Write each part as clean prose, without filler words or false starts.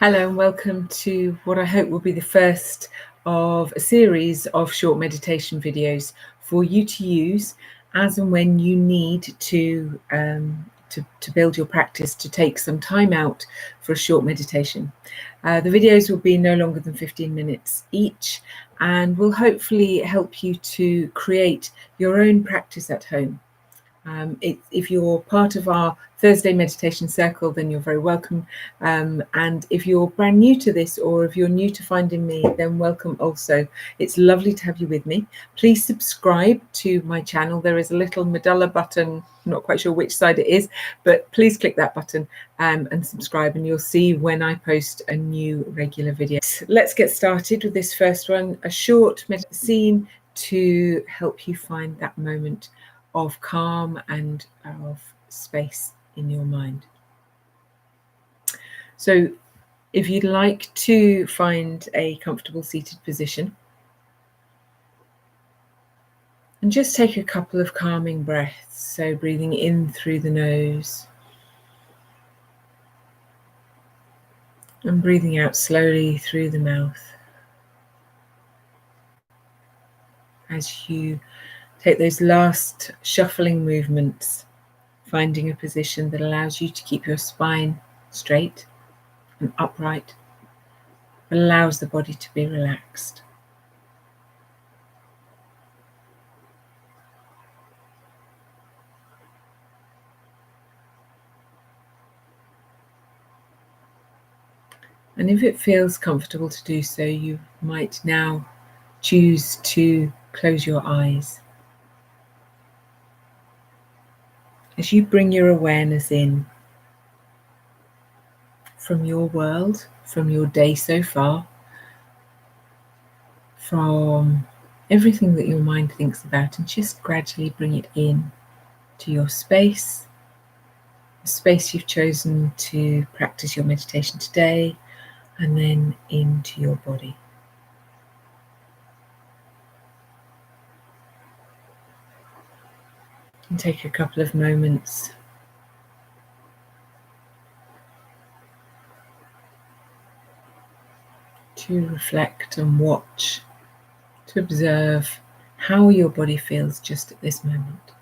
Hello and welcome to what I hope will be the first of a series of short meditation videos for you to use as and when you need to build your practice, to take some time out for a short meditation. The videos will be no longer than 15 minutes each and will hopefully help you to create your own practice at home. If you're part of our Thursday meditation circle, then you're very welcome. And if you're brand new to this, or if you're new to finding me, then welcome also. It's lovely to have you with me. Please subscribe to my channel. There is a little Medulla button, I'm not quite sure which side it is, but please click that button and subscribe, and you'll see when I post a new regular video. Let's get started with this first one, a short scene to help you find that moment of calm and of space in your mind. So if you'd like to find a comfortable seated position, and just take a couple of calming breaths. So breathing in through the nose and breathing out slowly through the mouth as you take those last shuffling movements, finding a position that allows you to keep your spine straight and upright, but allows the body to be relaxed. And if it feels comfortable to do so, you might now choose to close your eyes. As you bring your awareness in from your world, from your day so far, from everything that your mind thinks about, and just gradually bring it in to your space, the space you've chosen to practice your meditation today, and then into your body. And take a couple of moments to reflect and watch, to observe how your body feels just at this moment.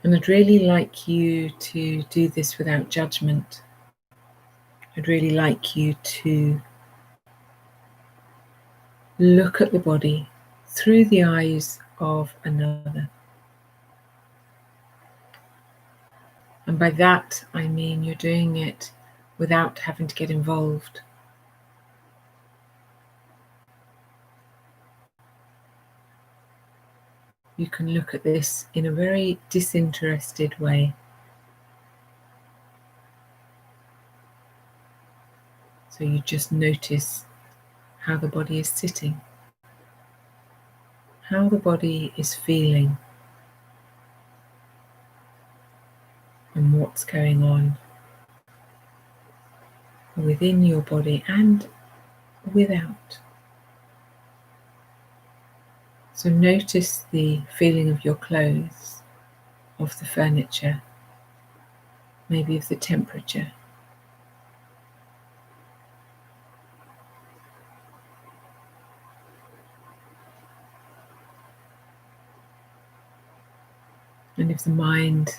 And I'd really like you to do this without judgment. I'd really like you to look at the body through the eyes of another. And by that, I mean you're doing it without having to get involved. You can look at this in a very disinterested way. So you just notice how the body is sitting, how the body is feeling, and what's going on within your body and without. So notice the feeling of your clothes, of the furniture, maybe of the temperature. And if the mind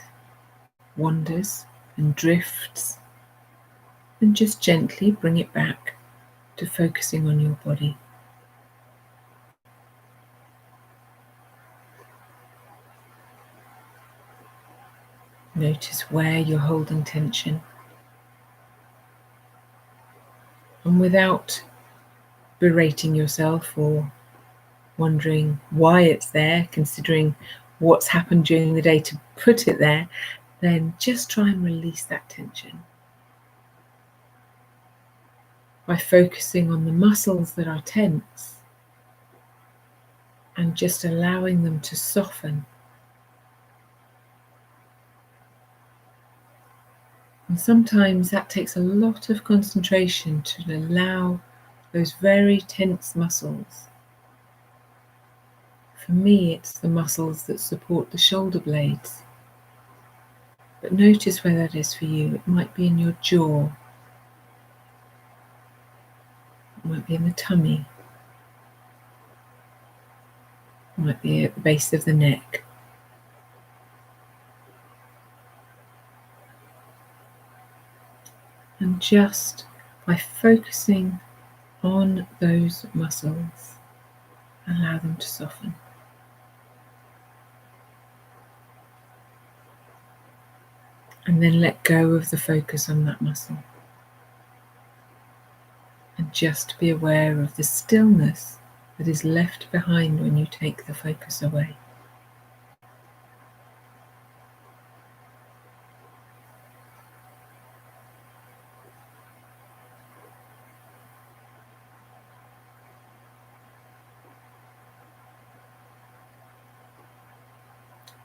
wanders and drifts, then just gently bring it back to focusing on your body. Notice where you're holding tension. And without berating yourself or wondering why it's there, considering what's happened during the day to put it there, then just try and release that tension by focusing on the muscles that are tense and just allowing them to soften. And sometimes that takes a lot of concentration to allow those very tense muscles. For me, it's the muscles that support the shoulder blades. But notice where that is for you. It might be in your jaw, it might be in the tummy, it might be at the base of the neck. And just by focusing on those muscles, allow them to soften. And then let go of the focus on that muscle. And just be aware of the stillness that is left behind when you take the focus away.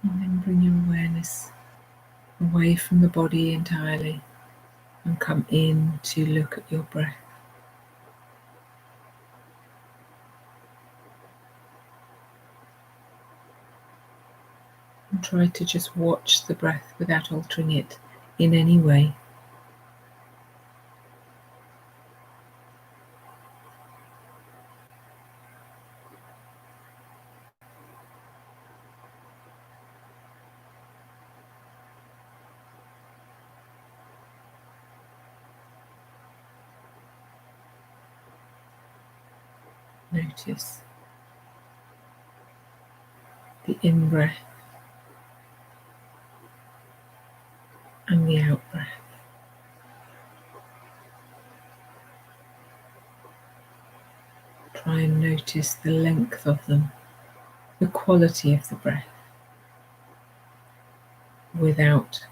And then bring your awareness away from the body entirely and come in to look at your breath. And try to just watch the breath without altering it in any way. Notice the in-breath and the out-breath. Try and notice the length of them, the quality of the breath, without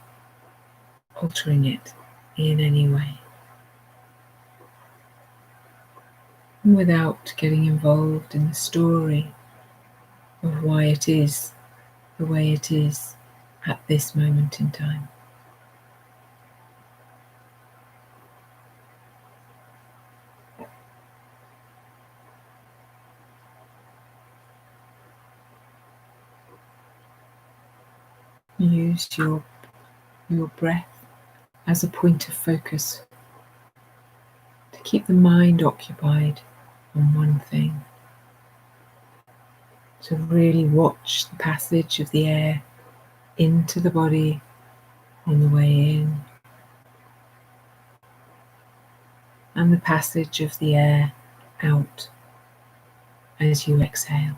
altering it in any way. And without getting involved in the story of why it is the way it is at this moment in time. Use your breath as a point of focus to keep the mind occupied on one thing. To really watch the passage of the air into the body on the way in, and the passage of the air out as you exhale.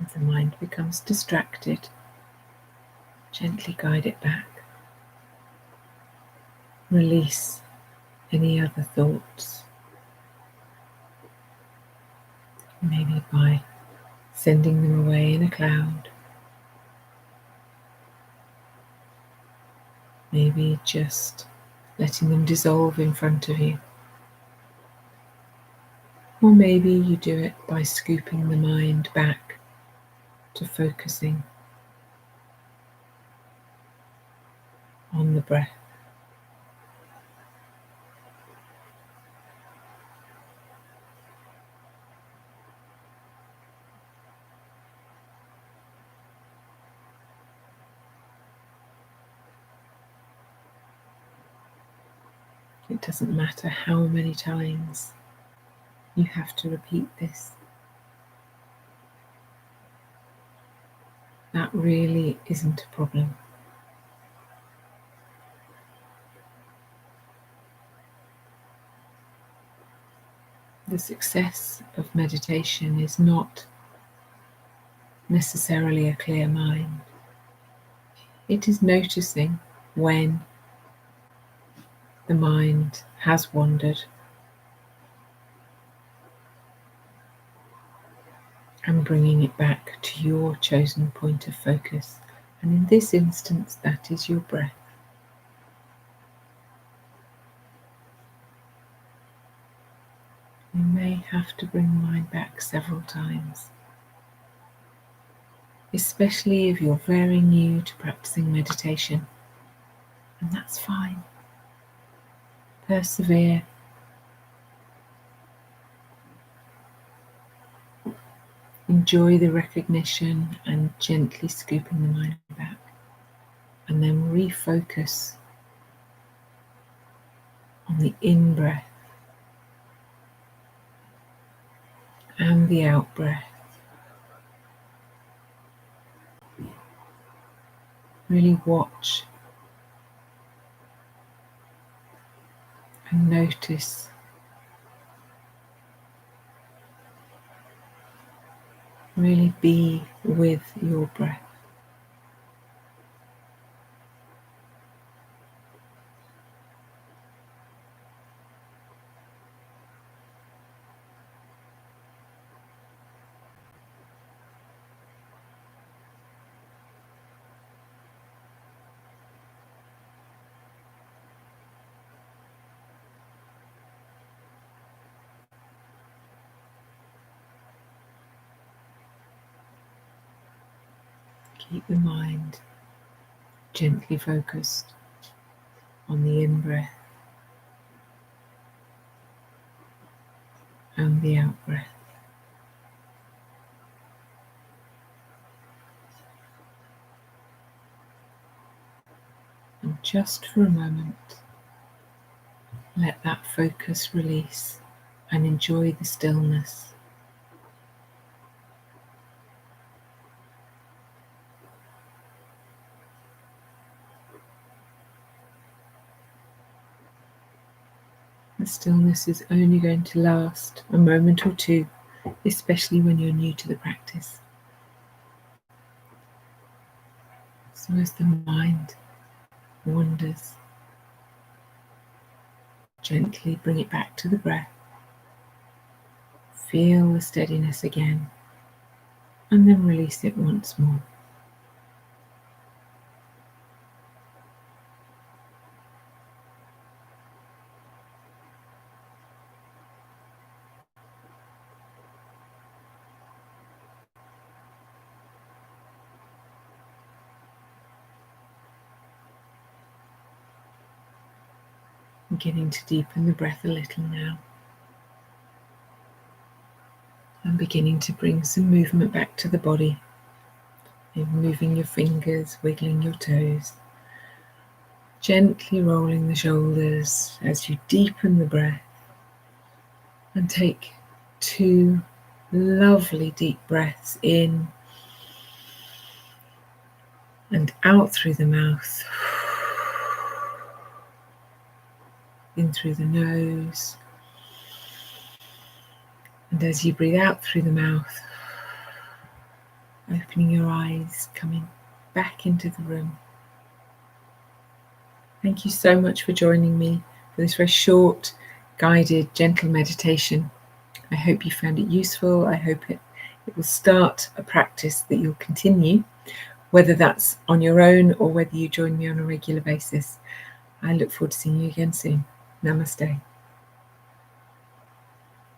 If the mind becomes distracted, gently guide it back. Release any other thoughts, maybe by sending them away in a cloud, maybe just letting them dissolve in front of you, or maybe you do it by scooping the mind back to focusing on the breath. It doesn't matter how many times you have to repeat this. That really isn't a problem. The success of meditation is not necessarily a clear mind. It is noticing when the mind has wandered and bringing it back to your chosen point of focus. And in this instance, that is your breath. You may have to bring the mind back several times, especially if you're very new to practicing meditation, and that's fine. Persevere. Enjoy the recognition and gently scooping the mind back. And then refocus on the in-breath and the out-breath. Really watch and notice really be with your breath. Keep the mind gently focused on the in-breath and the out-breath. And just for a moment, let that focus release and enjoy the stillness. The stillness is only going to last a moment or two, especially when you're new to the practice. So as the mind wanders, gently bring it back to the breath. Feel the steadiness again, and then release it once more. Beginning to deepen the breath a little now. And beginning to bring some movement back to the body. Moving your fingers, wiggling your toes. Gently rolling the shoulders as you deepen the breath. And take 2 lovely deep breaths in and out through the mouth. In through the nose. And as you breathe out through the mouth, opening your eyes, coming back into the room. Thank you so much for joining me for this very short, guided, gentle meditation. I hope you found it useful. I hope it will start a practice that you'll continue, whether that's on your own or whether you join me on a regular basis. I look forward to seeing you again soon. Namaste.